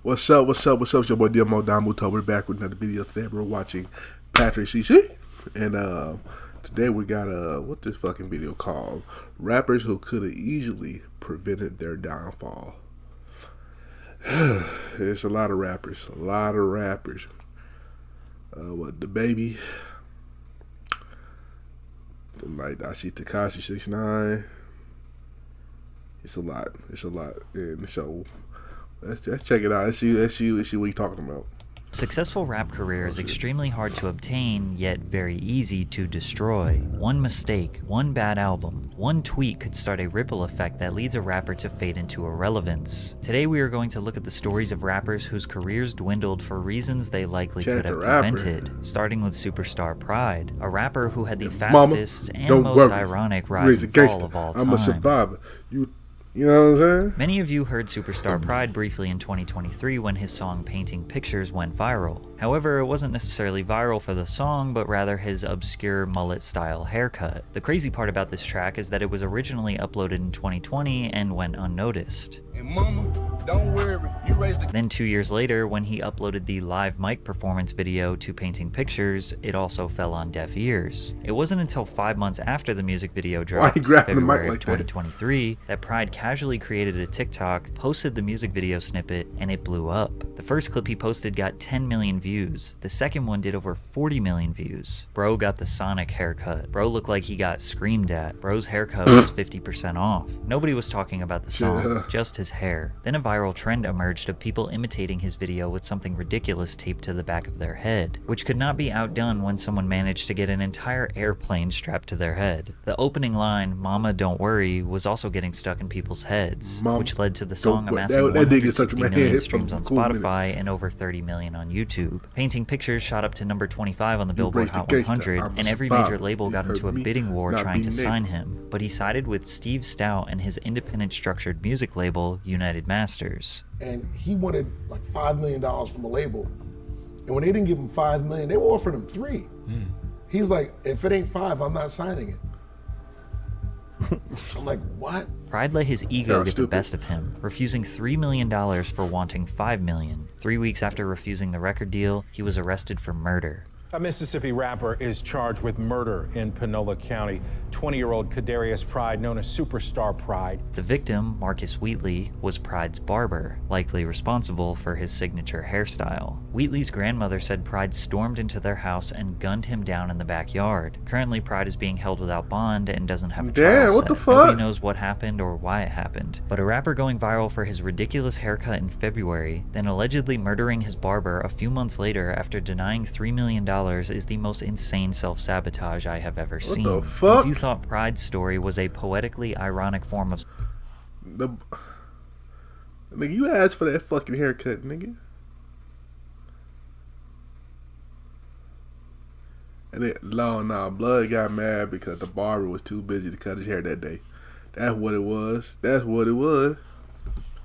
What's up? What's up? What's up? It's your boy Domuto. We're back with another video today. We're watching Patrick CC, and today we got what this fucking video called? Rappers who could have easily prevented their downfall. There's a lot of rappers. What the baby? Like I see Tekashi 6ix9ine. It's a lot, and so. Let's check it out. Let's see what you're talking about. Successful rap career is extremely hard to obtain, yet very easy to destroy. One mistake, one bad album, one tweet could start a ripple effect that leads a rapper to fade into irrelevance. Today we are going to look at the stories of rappers whose careers dwindled for reasons they likely could have prevented. Starting with superstar Pride, a rapper who had the fastest and most ironic rise and fall of all time. I'm a survivor. You know what I'm saying? Many of you heard Superstar Pride briefly in 2023 when his song Painting Pictures went viral. However, it wasn't necessarily viral for the song, but rather his obscure mullet-style haircut. The crazy part about this track is that it was originally uploaded in 2020 and went unnoticed. And mama, don't worry, you raised the... Then 2 years later, when he uploaded the live mic performance video to Painting Pictures, it also fell on deaf ears. It wasn't until 5 months after the music video dropped, February of 2023, that Pride casually created a TikTok, posted the music video snippet, and it blew up. The first clip he posted got 10 million views. The second one did over 40 million views. Bro got the Sonic haircut. Bro looked like he got screamed at. Bro's haircut was 50% off. Nobody was talking about the song, just his hair. Then a viral trend emerged of people imitating his video with something ridiculous taped to the back of their head, which could not be outdone when someone managed to get an entire airplane strapped to their head. The opening line, "Mama don't worry," was also getting stuck in people's heads, which led to the song amassing 160 million streams on Spotify and over 30 million on YouTube. Painting Pictures shot up to number 25 on the Billboard Hot 100, and every major label got into a bidding war trying to sign him, but he sided with Steve Stout and his independent structured music label, United Masters. And he wanted like $5 million from a label, and when they didn't give him $5 million, they were offering him $3 million. He's like, if it ain't 5, I'm not signing it. I'm like, what? Pride let his ego get the best of him, refusing $3 million for wanting $5 million. 3 weeks after refusing the record deal, he was arrested for murder. A Mississippi rapper is charged with murder in Panola County. 20-year-old Kadarius Pride, known as Superstar Pride. The victim, Marcus Wheatley, was Pride's barber, likely responsible for his signature hairstyle. Wheatley's grandmother said Pride stormed into their house and gunned him down in the backyard. Currently, Pride is being held without bond and doesn't have a trial set. What the fuck? Nobody knows what happened or why it happened. But a rapper going viral for his ridiculous haircut in February, then allegedly murdering his barber a few months later after denying $3 million is the most insane self-sabotage I have ever seen. What the fuck? If you thought Pride's story was a poetically ironic form of... Nigga, you asked for that fucking haircut, nigga. And then, Blood got mad because the barber was too busy to cut his hair that day. That's what it was.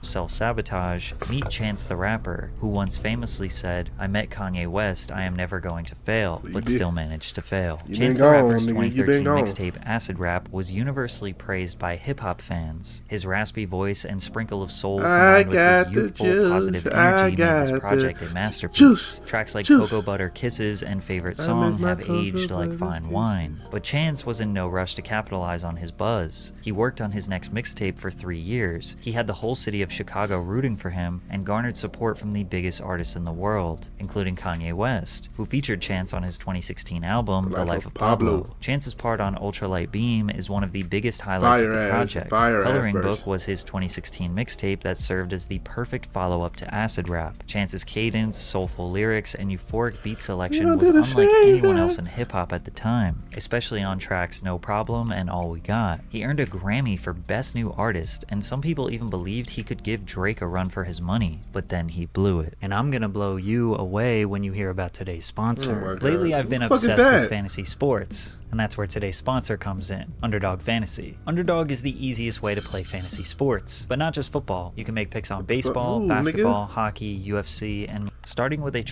Self-sabotage, meet Chance the Rapper, who once famously said, "I met Kanye West, I am never going to fail," but still managed to fail. Chance the Rapper's 2013 mixtape Acid Rap was universally praised by hip-hop fans. His raspy voice and sprinkle of soul combined with his youthful, positive energy made this project a masterpiece. Tracks like Cocoa Butter Kisses and Favorite Song have aged like fine wine. But Chance was in no rush to capitalize on his buzz. He worked on his next mixtape for 3 years. He had the whole city of Chicago rooting for him and garnered support from the biggest artists in the world, including Kanye West, who featured Chance on his 2016 album, The Life of Pablo. Chance's part on Ultralight Beam is one of the biggest highlights of the project. Coloring Book was his 2016 mixtape that served as the perfect follow-up to Acid Rap. Chance's cadence, soulful lyrics, and euphoric beat selection was unlike anyone else in hip-hop at the time, especially on tracks No Problem and All We Got. He earned a Grammy for Best New Artist, and some people even believed he could give Drake a run for his money, but then he blew it. And I'm gonna blow you away when you hear about today's sponsor. Lately, I've been obsessed with fantasy sports, and that's where today's sponsor comes in, Underdog Fantasy. Underdog is the easiest way to play fantasy sports, but not just football. You can make picks on baseball, basketball, hockey, UFC, and starting with a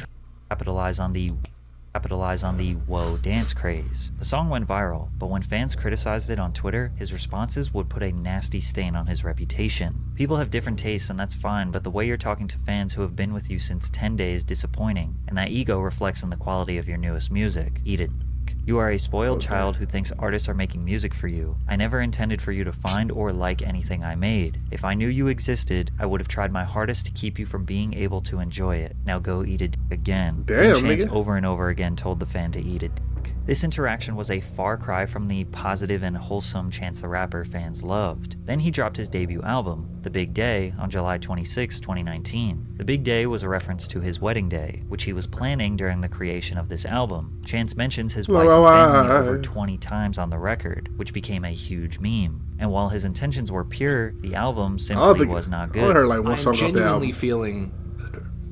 capitalize on the capitalize on the "whoa" dance craze. The song went viral, but when fans criticized it on Twitter, his responses would put a nasty stain on his reputation. People have different tastes and that's fine, but the way you're talking to fans who have been with you since 10 days is disappointing, and that ego reflects on the quality of your newest music. Eat it. You are a spoiled child who thinks artists are making music for you. I never intended for you to find or like anything I made. If I knew you existed, I would have tried my hardest to keep you from being able to enjoy it. Now go eat a dick again. Damn, Chance nigga. over and over again told the fan to eat a dick. This interaction was a far cry from the positive and wholesome Chance the Rapper fans loved. Then he dropped his debut album, The Big Day, on July 26, 2019. The Big Day was a reference to his wedding day, which he was planning during the creation of this album. Chance mentions his wife and family over 20 times on the record, which became a huge meme. And while his intentions were pure, the album simply was not good. I heard like one I'm song off the genuinely album. feeling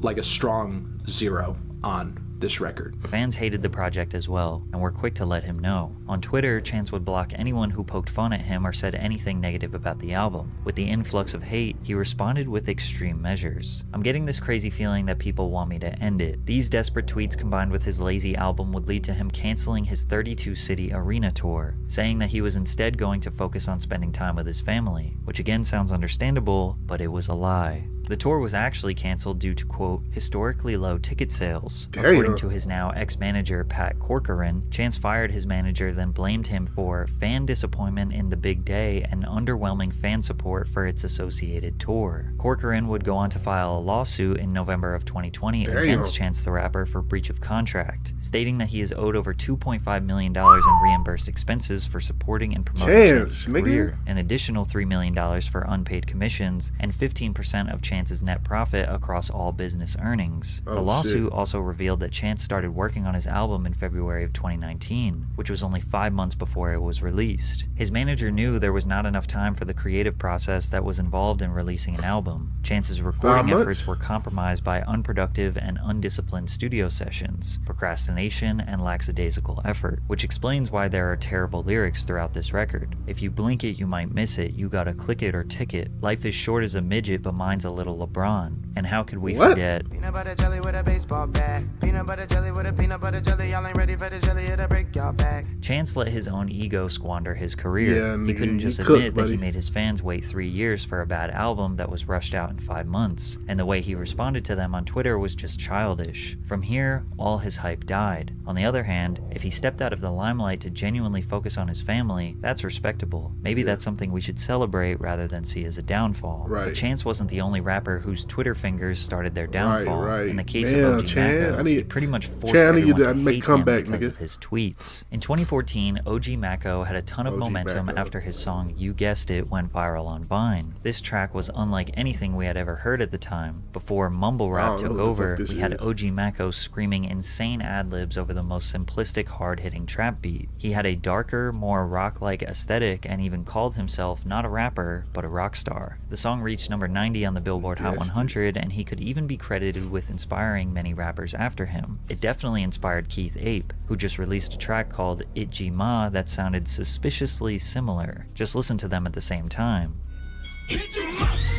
like a strong 0 on this record. Fans hated the project as well, and were quick to let him know. On Twitter, Chance would block anyone who poked fun at him or said anything negative about the album. With the influx of hate, he responded with extreme measures. I'm getting this crazy feeling that people want me to end it. These desperate tweets combined with his lazy album would lead to him canceling his 32-city arena tour, saying that he was instead going to focus on spending time with his family, which again sounds understandable, but it was a lie. The tour was actually canceled due to, quote, historically low ticket sales. Damn. According to his now ex-manager, Pat Corcoran, Chance fired his manager, then blamed him for fan disappointment in The Big Day and underwhelming fan support for its associated tour. Corcoran would go on to file a lawsuit in November of 2020 against Chance the Rapper for breach of contract, stating that he is owed over $2.5 million in reimbursed expenses for supporting and promoting Chance's career, an additional $3 million for unpaid commissions, and 15% of Chance's net profit across all business earnings. The lawsuit also revealed that Chance started working on his album in February of 2019, which was only 5 months before it was released. His manager knew there was not enough time for the creative process that was involved in releasing an album. Chance's recording efforts were compromised by unproductive and undisciplined studio sessions, procrastination, and lackadaisical effort, which explains why there are terrible lyrics throughout this record. If you blink it, you might miss it. You gotta click it or tick it. Life is short as a midget, but mine's a little LeBron. And how could we forget? Peanut butter jelly with a baseball bat. Peanut butter jelly with a peanut butter jelly. Y'all ain't ready for the jelly, it'll break y'all back. Chance let his own ego squander his career. Yeah, he nigga, couldn't just admit that he made his fans wait 3 years for a bad album that was rushed out in 5 months. And the way he responded to them on Twitter was just childish. From here, all his hype died. On the other hand, if he stepped out of the limelight to genuinely focus on his family, that's respectable. Maybe that's something we should celebrate rather than see as a downfall. Right. But Chance wasn't the only rapper whose Twitter fingers started their downfall. Right. In the case Damn, of OG Macko, he pretty much forced everyone to hate him because of his tweets. In 2014, OG Macko had a ton of momentum after his song You Guessed It went viral on Vine. This track was unlike anything we had ever heard at the time. Before mumble rap took over, we had OG Macko screaming insane ad-libs over the most simplistic, hard-hitting trap beat. He had a darker, more rock-like aesthetic and even called himself not a rapper, but a rock star. The song reached number 90 on the Billboard Hot 100, and he could even be credited with inspiring many rappers after him. It definitely inspired Keith Ape, who just released a track called Itji Ma that sounded suspiciously similar. Just listen to them at the same time.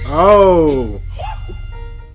Oh!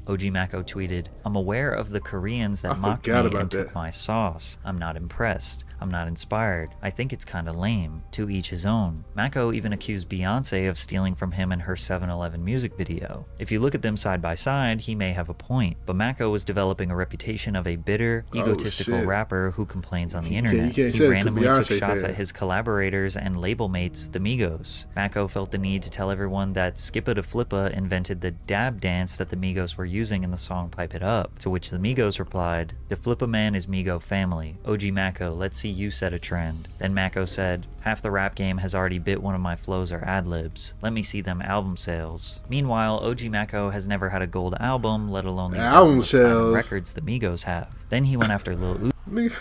OG Macko tweeted, "I'm aware of the Koreans that mocked me and took my sauce. I'm not impressed. I'm not inspired. I think it's kinda lame. To each his own." Macko even accused Beyonce of stealing from him in her 7-Eleven music video. If you look at them side by side, he may have a point, but Macko was developing a reputation of a bitter, egotistical rapper who complains on the internet. He randomly took shots at his collaborators and label mates, the Migos. Macko felt the need to tell everyone that Skippa da Flippa invented the dab dance that the Migos were using in the song Pipe It Up, to which the Migos replied, "Da Flippa man is Migo family. OG Macko, let's see you set a trend." Then Macko said, "Half the rap game has already bit one of my flows or ad-libs. Let me see them album sales." Meanwhile, OG Macko has never had a gold album, let alone the album sales records the Migos have. Then he went after Lil Uzi.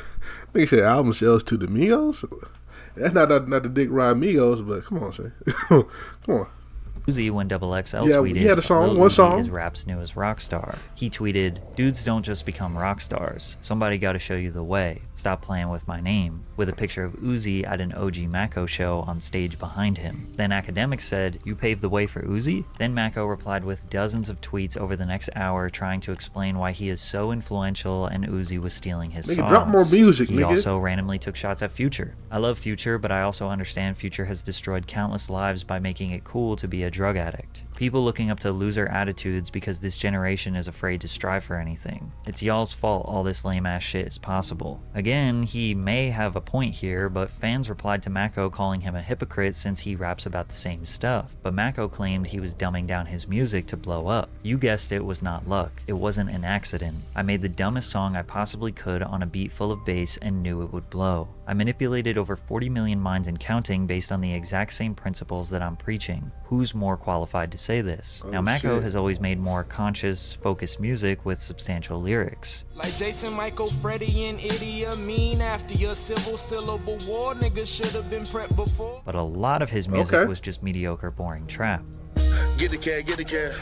Nigga said album sales to the Migos? That's not the Dick Ride Migos, but come on, say. Come on. Uzi when XXL Yeah, tweeted, he had a song, Lil one Uzi song. is rap's newest rock star. He tweeted, dudes don't just become rock stars. Somebody gotta show you the way. Stop playing with my name. With a picture of Uzi at an OG Mako show on stage behind him. Then Academic said, you paved the way for Uzi? Then Mako replied with dozens of tweets over the next hour trying to explain why he is so influential and Uzi was stealing his songs. Drop more music, He nigga. also randomly took shots at Future. I love Future, but I also understand Future has destroyed countless lives by making it cool to be a drug addict. People looking up to loser attitudes because this generation is afraid to strive for anything. It's y'all's fault all this lame ass shit is possible. Again, he may have a point here, but fans replied to Mako calling him a hypocrite since he raps about the same stuff. But Mako claimed he was dumbing down his music to blow up. You guessed it, was not luck. It wasn't an accident. I made the dumbest song I possibly could on a beat full of bass and knew it would blow. I manipulated over 40 million minds and counting based on the exact same principles that I'm preaching. Who's more qualified to say this? Now, Mako has always made more conscious, focused music with substantial lyrics. Like Jason, Michael, Freddie, and Idi Amin after your civil syllable war, niggas should have been prepped before. But a lot of his music was just mediocre, boring trap. Get the cat, get the cat.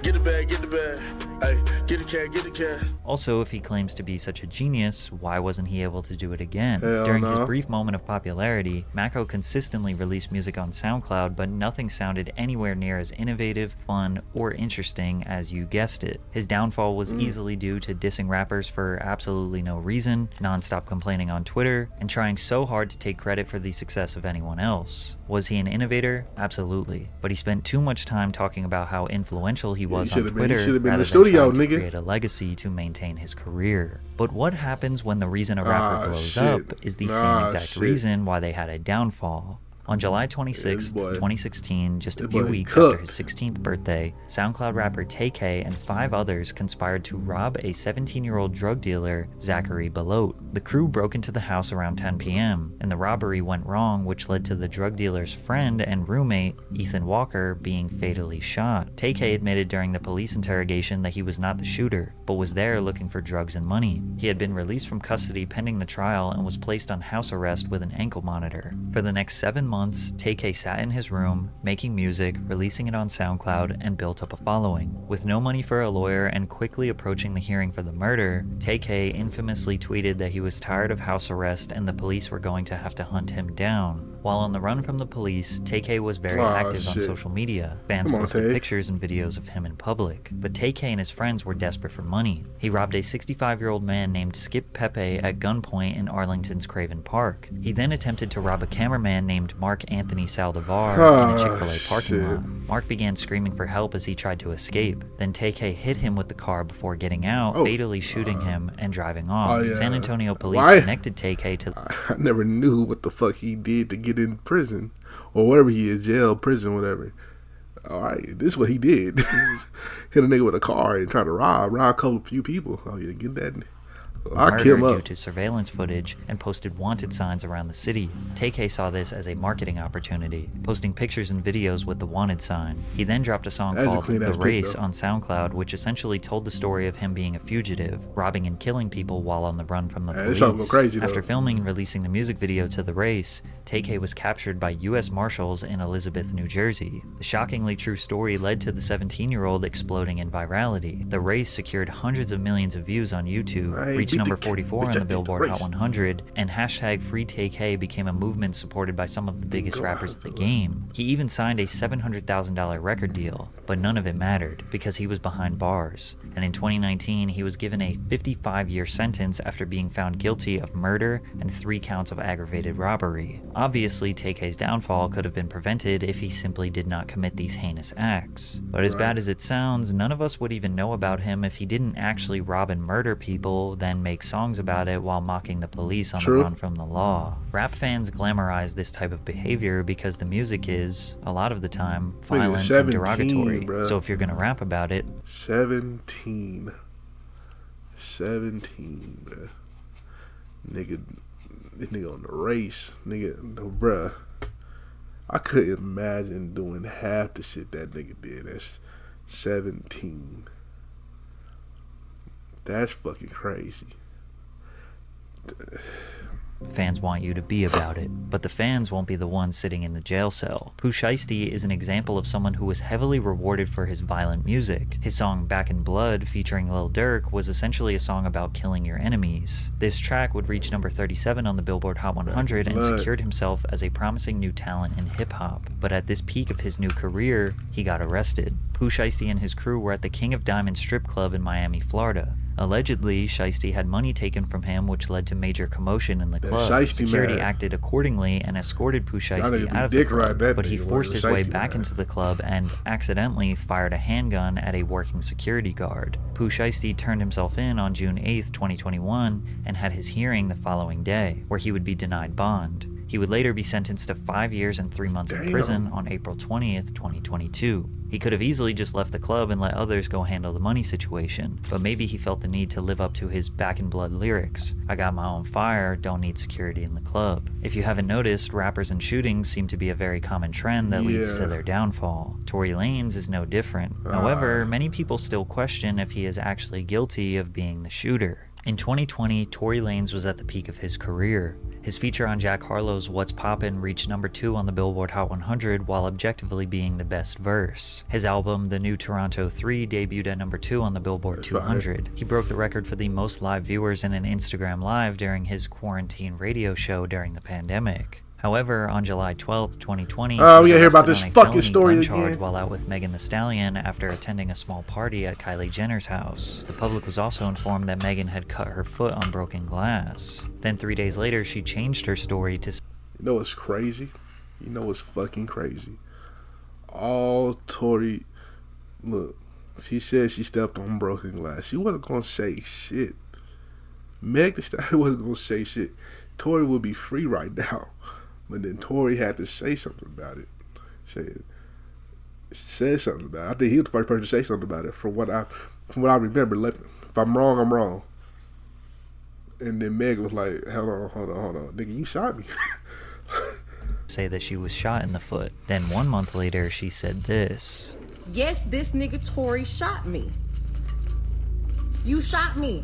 Get the bag, get the bag. Ay, get the cat, get the cat. Also, if he claims to be such a genius, why wasn't he able to do it again? During his brief moment of popularity, Mako consistently released music on SoundCloud, but nothing sounded anywhere near as innovative, fun, or interesting as you guessed it. His downfall was easily due to dissing rappers for absolutely no reason, non-stop complaining on Twitter, and trying so hard to take credit for the success of anyone else. Was he an innovator? Absolutely. But he spent too much time talking about how influential he was on Twitter rather than trying to create a legacy to maintain his career. But what happens when the reason a rapper blows up is the same exact reason why they had a downfall? On July 26, 2016, just a few weeks after his 16th birthday, SoundCloud rapper TK and 5 others conspired to rob a 17-year-old drug dealer, Zachary Belote. The crew broke into the house around 10 p.m., and the robbery went wrong, which led to the drug dealer's friend and roommate, Ethan Walker, being fatally shot. TK admitted during the police interrogation that he was not the shooter, but was there looking for drugs and money. He had been released from custody pending the trial and was placed on house arrest with an ankle monitor. For the next 7 months, TK sat in his room, making music, releasing it on SoundCloud, and built up a following. With no money for a lawyer and quickly approaching the hearing for the murder, TK infamously tweeted that he was tired of house arrest and the police were going to have to hunt him down. While on the run from the police, TK was very active on social media. Fans posted pictures and videos of him in public. But TK and his friends were desperate for money. He robbed a 65-year-old man named Skip Pepe at gunpoint in Arlington's Craven Park. He then attempted to rob a cameraman named Mark Anthony Saldivar in a Chick-fil-A parking lot. Mark began screaming for help as he tried to escape. Then TK hit him with the car before getting out, fatally shooting him and driving off. San Antonio police connected TK to... I never knew what the fuck he did to get in prison. Or whatever he is, jail, prison, whatever. Alright, this is what he did. Hit a nigga with a car and try to rob a few people. Oh yeah, get that... Lock him up. Due to surveillance footage and posted wanted signs around the city. TK saw this as a marketing opportunity, posting pictures and videos with the wanted sign. He then dropped a song called The Race on SoundCloud, which essentially told the story of him being a fugitive, robbing and killing people while on the run from the police. After filming and releasing the music video to The Race, TK was captured by U.S. Marshals in Elizabeth, New Jersey. The shockingly true story led to the 17-year-old exploding in virality. The Race secured hundreds of millions of views on YouTube, reached number 44 on the Billboard Hot 100, and hashtag #FreeTK became a movement supported by some of the biggest rappers of the game. He even signed a $700,000 record deal, but none of it mattered because he was behind bars. And in 2019, he was given a 55-year sentence after being found guilty of murder and 3 counts of aggravated robbery. Obviously, TK's downfall could have been prevented if he simply did not commit these heinous acts. But as bad as it sounds, none of us would even know about him if he didn't actually rob and murder people, then make songs about it while mocking the police on the run from the law. Rap fans glamorize this type of behavior because the music is, a lot of the time, violent and derogatory. Bro. So if you're gonna rap about it... 17, bro. Nigga, this nigga on The Race. Nigga, no, bruh. I couldn't imagine doing half the shit that nigga did. That's 17. That's fucking crazy. Fans want you to be about it, but the fans won't be the ones sitting in the jail cell. Pooh Shiesty is an example of someone who was heavily rewarded for his violent music. His song Back in Blood, featuring Lil Durk, was essentially a song about killing your enemies. This track would reach number 37 on the Billboard Hot 100 and secured himself as a promising new talent in hip-hop. But at this peak of his new career, he got arrested. Pooh Shiesty and his crew were at the King of Diamonds strip club in Miami, Florida. Allegedly, Shiesty had money taken from him, which led to major commotion in the club. Security acted accordingly and escorted Pooh Shiesty out of the club, but he forced his way back into the club and accidentally fired a handgun at a working security guard. Pooh Shiesty turned himself in on June 8, 2021, and had his hearing the following day, where he would be denied bond. He would later be sentenced to 5 years and 3 months in prison on April 20th, 2022. He could have easily just left the club and let others go handle the money situation, but maybe he felt the need to live up to his Back in Blood lyrics. I got my own fire, don't need security in the club. If you haven't noticed, rappers and shootings seem to be a very common trend that leads to their downfall. Tory Lanez is no different. However, many people still question if he is actually guilty of being the shooter. In 2020, Tory Lanez was at the peak of his career. His feature on Jack Harlow's What's Poppin' reached number 2 on the Billboard Hot 100 while objectively being the best verse. His album, The New Toronto 3, debuted at number 2 on the Billboard 200. He broke the record for the most live viewers in an Instagram Live during his quarantine radio show during the pandemic. However, on July 12th, 2020, he was hear about this arrested on a fucking felony story gun again. charge while out with Megan Thee Stallion after attending a small party at Kylie Jenner's house. The public was also informed that Megan had cut her foot on broken glass. Then 3 days later, she changed her story to... You know what's crazy? You know what's fucking crazy? All Tory... Look, she said she stepped on broken glass. She wasn't going to say shit. Meg Thee Stallion wasn't going to say shit. Tory would be free right now. But then Tory had to say something about it. Said something about it. I think he was the first person to say something about it. From what I remember, if I'm wrong, I'm wrong. And then Meg was like, hold on. Nigga, you shot me. say that she was shot in the foot. Then 1 month later, she said this. Yes, this nigga Tory shot me. You shot me.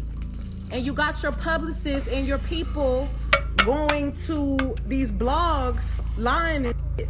And you got your publicists and your people going to these blogs lying and shit.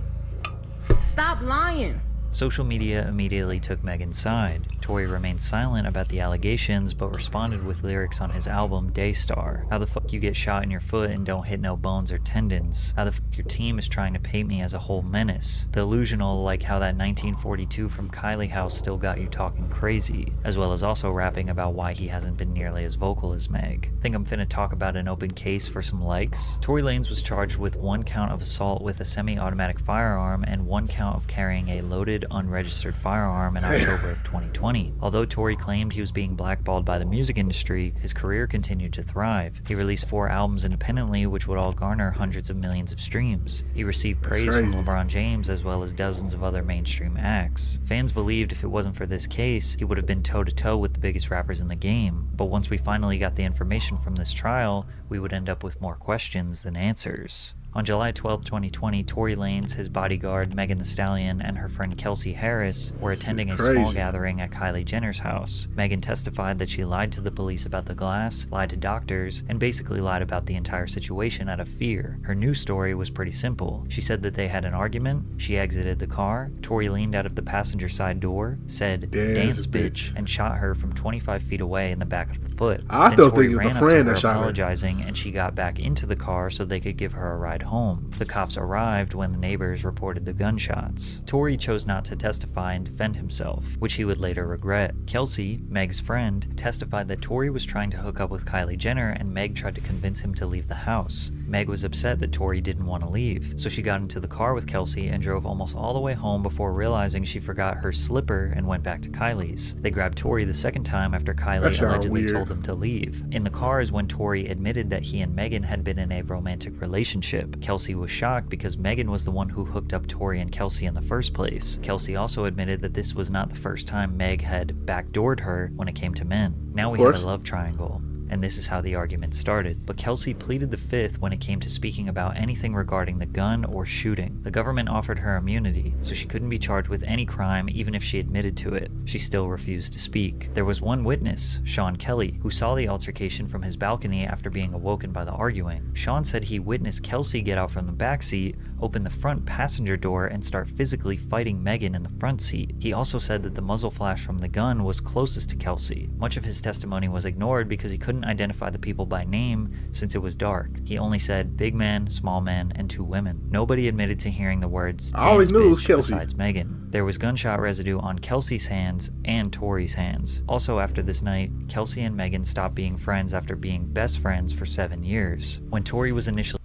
Stop lying. Social media immediately took Megan's side. Tory remained silent about the allegations, but responded with lyrics on his album Daystar. How the fuck you get shot in your foot and don't hit no bones or tendons? How the fuck your team is trying to paint me as a whole menace? Delusional, like how that 1942 from Kylie House still got you talking crazy, as well as also rapping about why he hasn't been nearly as vocal as Meg. Think I'm finna talk about an open case for some likes? Tory Lanez was charged with 1 count of assault with a semi-automatic firearm and 1 count of carrying a loaded, unregistered firearm in October of 2020. Although Tory claimed he was being blackballed by the music industry, his career continued to thrive. He released 4 albums independently, which would all garner hundreds of millions of streams. He received praise from LeBron James as well as dozens of other mainstream acts. Fans believed if it wasn't for this case, he would have been toe-to-toe with the biggest rappers in the game. But once we finally got the information from this trial, we would end up with more questions than answers. On July 12, 2020, Tory Lanez, his bodyguard Megan Thee Stallion, and her friend Kelsey Harris were attending a small gathering at Kylie Jenner's house. Megan testified that she lied to the police about the glass, lied to doctors, and basically lied about the entire situation out of fear. Her news story was pretty simple. She said that they had an argument, she exited the car, Tory leaned out of the passenger side door, said, "Dance, bitch," and shot her from 25 feet away in the back of the foot. I don't think it was the friend that shot her. Apologizing, and she got back into the car so they could give her a ride home. The cops arrived when the neighbors reported the gunshots. Tory chose not to testify and defend himself, which he would later regret. Kelsey, Meg's friend, testified that Tory was trying to hook up with Kylie Jenner and Meg tried to convince him to leave the house. Meg was upset that Tory didn't want to leave, so she got into the car with Kelsey and drove almost all the way home before realizing she forgot her slipper and went back to Kylie's. They grabbed Tory the second time after Kylie allegedly told them to leave. In the car is when Tory admitted that he and Megan had been in a romantic relationship. Kelsey was shocked because Megan was the one who hooked up Tory and Kelsey in the first place. Kelsey also admitted that this was not the first time Meg had backdoored her when it came to men. Now we have a love triangle. and this is how the argument started. But Kelsey pleaded the fifth when it came to speaking about anything regarding the gun or shooting. The government offered her immunity, so she couldn't be charged with any crime even if she admitted to it. She still refused to speak. There was one witness, Sean Kelly, who saw the altercation from his balcony after being awoken by the arguing. Sean said he witnessed Kelsey get out from the back seat, open the front passenger door, and start physically fighting Megan in the front seat. He also said that the muzzle flash from the gun was closest to Kelsey. Much of his testimony was ignored because he couldn't identify the people by name since it was dark. He only said big man, small man, and two women. Nobody admitted to hearing the words I always knew it was Kelsey besides Megan. There was gunshot residue on Kelsey's hands and Tory's hands. Also after this night, Kelsey and Megan stopped being friends after being best friends for 7 years. When Tory was initially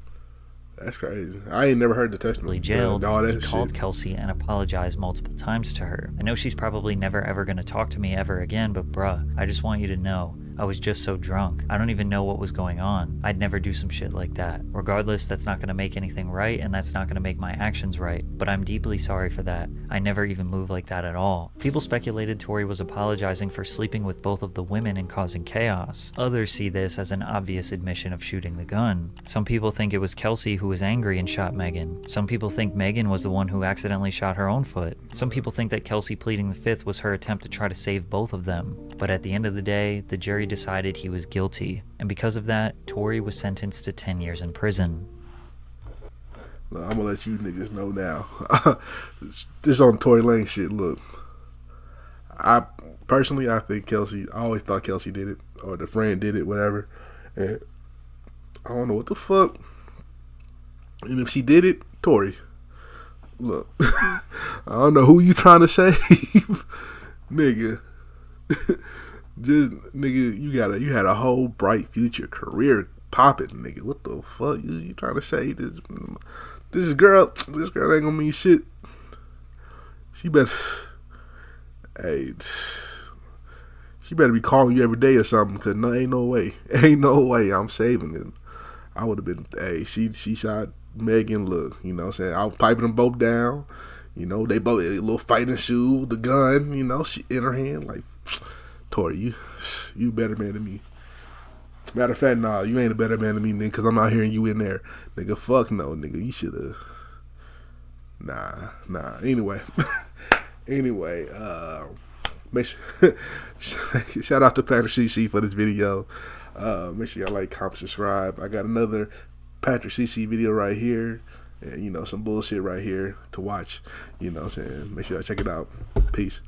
That's crazy. I ain't never heard the testimony. Jailed, he called shit. Kelsey and apologized multiple times to her. I know she's probably never ever gonna talk to me ever again, but bruh, I just want you to know, I was just so drunk. I don't even know what was going on. I'd never do some shit like that. Regardless, that's not gonna make anything right, and that's not gonna make my actions right. But I'm deeply sorry for that. I never even moved like that at all. People speculated Tory was apologizing for sleeping with both of the women and causing chaos. Others see this as an obvious admission of shooting the gun. Some people think it was Kelsey who was angry and shot Megan. Some people think Megan was the one who accidentally shot her own foot. Some people think that Kelsey pleading the fifth was her attempt to try to save both of them. But at the end of the day, the jury decided he was guilty, and because of that, Tory was sentenced to 10 years in prison. Look, I'm gonna let you niggas know now. This on Tory Lane shit. Look, I think Kelsey. I always thought Kelsey did it, or the friend did it, whatever. And I don't know what the fuck. And if she did it, Tory. Look, I don't know who you trying to save, nigga. Just nigga, you had a whole bright future, career popping, nigga. What the fuck you trying to say? This girl ain't gonna mean shit. She better, hey, she better be calling you every day or something. Cause ain't no way I'm saving it. I would have been, hey, she shot Megan. Look, you know what I'm saying? I was piping them both down. You know, they both a little fighting shoe, the gun, you know, she in her hand. Like, Tory, you better man than me. Matter of fact, nah, you ain't a better man than me, nigga, because I'm not hearing you in there. Nigga, fuck no, nigga. You should have. Nah. Anyway. Make sure, shout out to Patrick CC for this video. Make sure y'all like, comment, subscribe. I got another Patrick CC video right here. And, you know, some bullshit right here to watch. You know what I'm saying? Make sure y'all check it out. Peace.